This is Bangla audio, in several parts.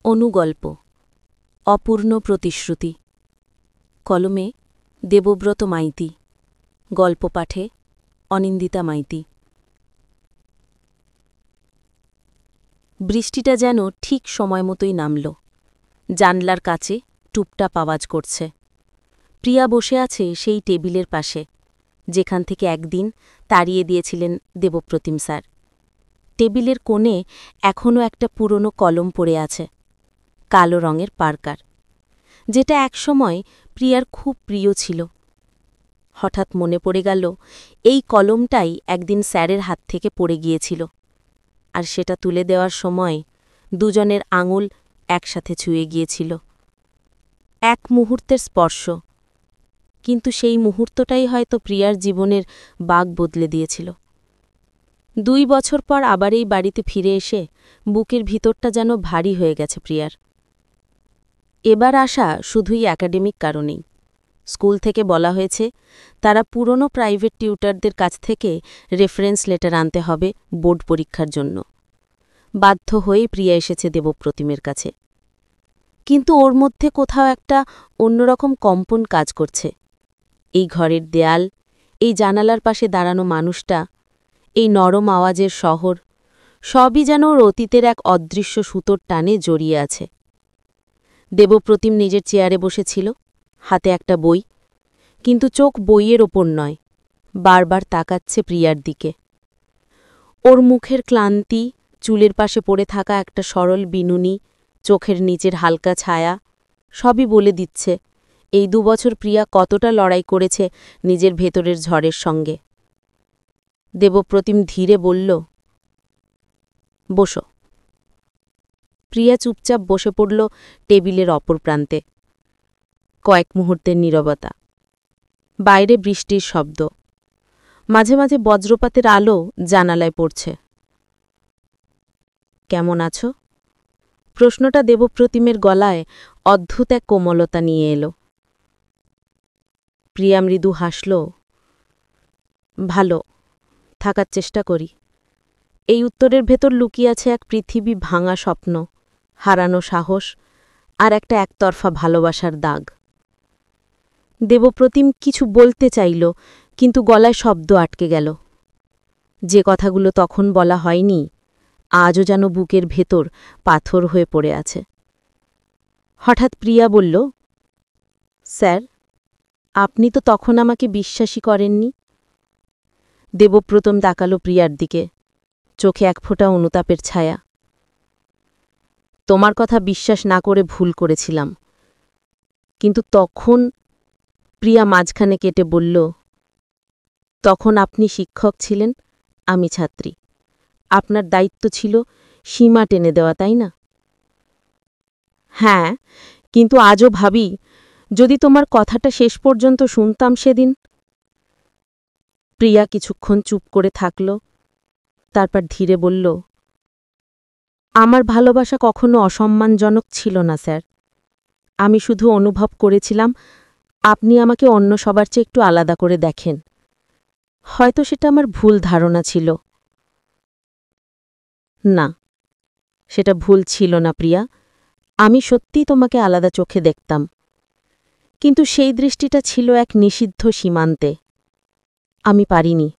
অনুগল্প অপূর্ণ প্রতিশ্রুতি কলমে দেবব্রত মাইতি গল্প পাঠে অনিন্দিতা মাইতি বৃষ্টিটা যেন ঠিক সময় মতোই নামল। জানলার কাছে টুপটাপ আওয়াজ করছে। প্রিয়া বসে আছে সেই টেবিলের পাশে যেখান থেকে একদিন তাড়িয়ে দিয়েছিলেন দেবপ্রতিম স্যার। টেবিলের কোণে এখনও একটা পুরনো কলম পড়ে আছে, কালো রঙের পার্কার, যেটা একসময় প্রিয়ার খুব প্রিয় ছিল। হঠাৎ মনে পড়ে গেল এই কলমটাই একদিন স্যারের হাত থেকে পড়ে গিয়েছিল, আর সেটা তুলে দেওয়ার সময় দুজনের আঙুল একসাথে ছুঁয়ে গিয়েছিল। এক মুহূর্তের স্পর্শ, কিন্তু সেই মুহূর্তটাই হয়তো প্রিয়ার জীবনের বাগ বদলে দিয়েছিল। 2 বছর পর আবার এই বাড়িতে ফিরে এসে বুকের ভিতরটা যেন ভারী হয়ে গেছে প্রিয়ার। এবার আসা শুধুই একাডেমিক কারণেই। স্কুল থেকে বলা হয়েছে তারা পুরনো প্রাইভেট টিউটারদের কাছ থেকে রেফারেন্স লেটার আনতে হবে বোর্ড পরীক্ষার জন্য। বাধ্য হয়ে প্রিয়া এসেছে দেবপ্রতিমের কাছে। কিন্তু ওর মধ্যে কোথাও একটা অন্যরকম কম্পন কাজ করছে। এই ঘরের দেয়াল, এই জানালার পাশে দাঁড়ানো মানুষটা, এই নরম আওয়াজের শহর, সবই যেন ওর অতীতের এক অদৃশ্য সুতোর টানে জড়িয়ে আছে। দেবপ্রতিম নিজের চেয়ারে বসেছিল, হাতে একটা বই, কিন্তু চোখ বইয়ের ওপর নয়, বারবার তাকাচ্ছে প্রিয়ার দিকে। ওর মুখের ক্লান্তি, চুলের পাশে পড়ে থাকা একটা সরল বিনুনি, চোখের নিচের হালকা ছায়া, সবই বলে দিচ্ছে এই 2 বছর প্রিয়া কতটা লড়াই করেছে নিজের ভেতরের ঝড়ের সঙ্গে। দেবপ্রতিম ধীরে বলল, বসো। প্রিয়া চুপচাপ বসে পড়ল টেবিলের অপর প্রান্তে। কয়েক মুহূর্তের নীরবতা। বাইরে বৃষ্টির শব্দ, মাঝে মাঝে বজ্রপাতের আলো জানালায় পড়ছে। কেমন আছো? প্রশ্নটা দেবপ্রতিমের গলায় অদ্ভুত এক কোমলতা নিয়ে এলো। প্রিয়া মৃদু হাসল। ভালো, থাকার চেষ্টা করি। এই উত্তরের ভেতর লুকিয়ে আছে এক পৃথিবী ভাঙা স্বপ্ন, হারানো সাহস, আর একটা একতরফা ভালোবাসার দাগ। দেবপ্রতিম কিছু বলতে চাইল, কিন্তু গলায় শব্দ আটকে গেল। যে কথাগুলো তখন বলা হয়নি আজও যেন বুকের ভেতর পাথর হয়ে পড়ে আছে। হঠাৎ প্রিয়া বলল, স্যার, আপনি তো তখন আমাকে বিশ্বাসই করেননি। দেবপ্রতিম তাকালো প্রিয়ার দিকে, চোখে এক ফোঁটা অনুতাপের ছায়া। তোমার কথা বিশ্বাস না করে ভুল করেছিলাম, কিন্তু তখন, প্রিয়া মাঝখানে কেটে বলল, তখন আপনি শিক্ষক ছিলেন, আমি ছাত্রী। আপনার দায়িত্ব ছিল সীমা টেনে দেওয়া, তাই না? হ্যাঁ, কিন্তু আজও ভাবি যদি তোমার কথাটা শেষ পর্যন্ত শুনতাম সেদিন। প্রিয়া কিছুক্ষণ চুপ করে থাকল, তারপর ধীরে বলল, আমার ভালোবাসা কখনো অসম্মানজনক ছিল না স্যার। আমি শুধু অনুভব করেছিলাম আপনি আমাকে অন্য সবার চেয়ে একটু আলাদা করে দেখেন। হয়তো সেটা আমার ভুল ধারণা ছিল। না, সেটা ভুল ছিল না প্রিয়া। আমি সত্যিই তোমাকে আলাদা চোখে দেখতাম, কিন্তু সেই দৃষ্টিটা ছিল এক নিষিদ্ধ সীমান্তে। আমি পারিনি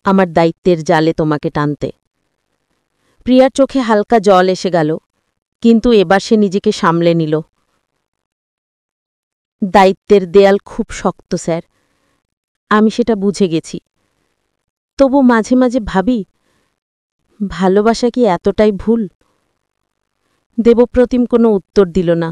আমার দায়িত্বের জালে তোমাকে টানতে। প্রিয়ার চোখে হালকা জল এসে গেল, কিন্তু এবার সে নিজেকে সামলে নিল। দায়িত্বের দেয়াল খুব শক্ত স্যার, আমি সেটা বুঝে গেছি। তবু মাঝে মাঝে ভাবি, ভালোবাসা কি এতটাই ভুল? দেবপ্রতিম কোনো উত্তর দিল না,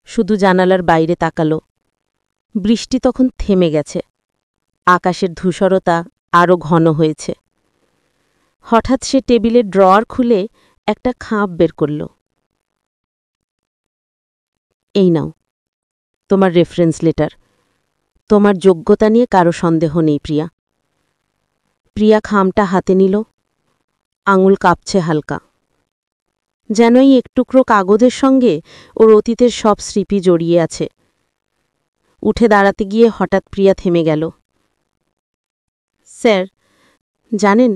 শুধু জানালার বাইরে তাকালো। বৃষ্টি তখন থেমে গেছে, আকাশের ধূসরতা আরও ঘন হয়েছে। হঠাৎ সে টেবিলের ড্রয়ার খুলে একটা খাপ বের করল। এই নাও, তোমার রেফারেন্স লেটার। তোমার যোগ্যতা নিয়ে কারো সন্দেহ নেই প্রিয়া। প্রিয়া খামটা হাতে নিল, আঙুল কাঁপছে হালকা, যেন এই একটুকরো কাগজের সঙ্গে ওর অতীতের সব স্মৃতি জড়িয়ে আছে। উঠে দাঁড়াতে গিয়ে হঠাৎ প্রিয়া থেমে গেল। স্যার, জানেন,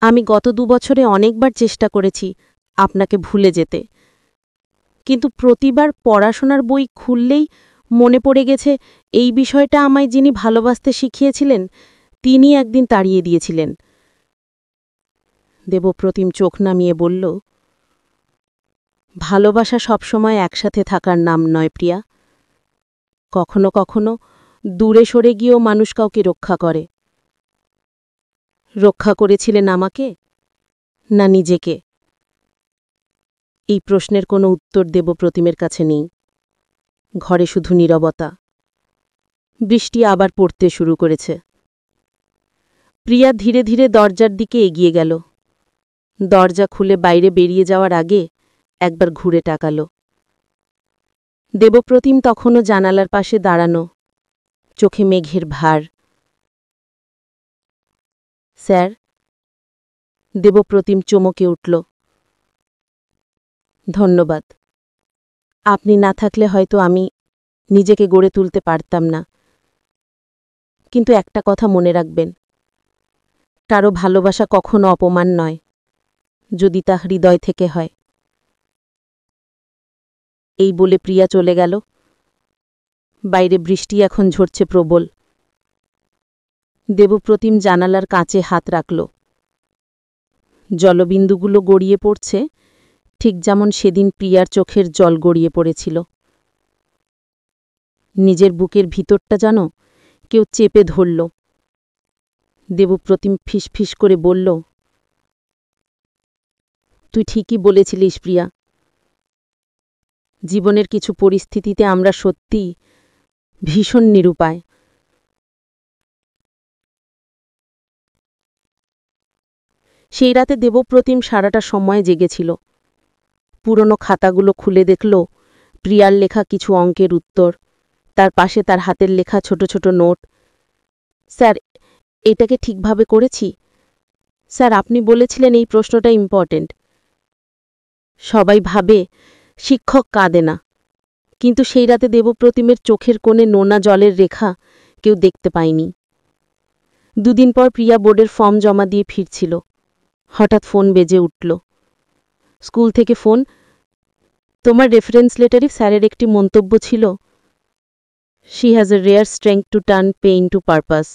আমি গত 2 বছরে অনেকবার চেষ্টা করেছি আপনাকে ভুলে যেতে, কিন্তু প্রতিবার পড়াশোনার বই খুললেই মনে পড়ে গেছে এই বিষয়টা আমায় যিনি ভালোবাসতে শিখিয়েছিলেন তিনি একদিন তাড়িয়ে দিয়েছিলেন। দেবপ্রতিম চোখ নামিয়ে বলল, ভালোবাসা সবসময় একসাথে থাকার নাম নয় প্রিয়া। কখনো কখনো দূরে সরে গিয়েও মানুষ কাউকে রক্ষা করে। রক্ষা করেছিলেন আমাকে না নিজেকে? এই প্রশ্নের কোনো উত্তর দেবপ্রতিমের কাছে নেই। ঘরে শুধু নীরবতা। বৃষ্টি আবার পড়তে শুরু করেছে। প্রিয়া ধীরে ধীরে দরজার দিকে এগিয়ে গেল। দরজা খুলে বাইরে বেরিয়ে যাওয়ার আগে একবার ঘুরে তাকাল। দেবপ্রতিম তখনও জানালার পাশে দাঁড়ানো, চোখে মেঘের ভার। স্যার? দেবপ্রতিম চমকে উঠল। ধন্যবাদ। আপনি না থাকলে হয়তো আমি নিজেকে গড়ে তুলতে পারতাম না। কিন্তু একটা কথা মনে রাখবেন, কারো ভালোবাসা কখনো অপমান নয়, যদি তা হৃদয় থেকে হয়। এই বলে প্রিয়া চলে গেল। বাইরে বৃষ্টি এখন ঝরছে প্রবল। দেবপ্রতিম জানালার কাঁচে হাত রাখল। জলবিন্দুগুলো গড়িয়ে পড়ছে, ঠিক যেমন সেদিন প্রিয়ার চোখের জল গড়িয়ে পড়েছিল। নিজের বুকের ভিতরটা যেন কেউ চেপে ধরল। দেবপ্রতিম ফিসফিস করে বলল, তুই ঠিকই বলেছিলিস প্রিয়া। জীবনের কিছু পরিস্থিতিতে আমরা সত্যিই ভীষণ নিরুপায়। সেই রাতে দেবপ্রতিম সারাটা সময় জেগেছিল। পুরনো খাতাগুলো খুলে দেখল প্রিয়ার লেখা কিছু অঙ্কের উত্তর, তার পাশে তার হাতের লেখা ছোট ছোট নোট। স্যার, এটাকে ঠিকভাবে করেছি? স্যার, আপনি বলেছিলেন এই প্রশ্নটা ইম্পর্টেন্ট। সবাই ভাবে শিক্ষক কাঁদে না, কিন্তু সেই রাতে দেবপ্রতিমের চোখের কোণে নোনা জলের রেখা কেউ দেখতে পায়নি। দুদিন পর প্রিয়া বোর্ডের ফর্ম জমা দিয়ে ফিরছিল। হঠাৎ ফোন বেজে উঠল। স্কুল থেকে ফোন। তোমার রেফারেন্স লেটারে স্যারের একটি মন্তব্য ছিল, she has a rare strength to turn pain to purpose.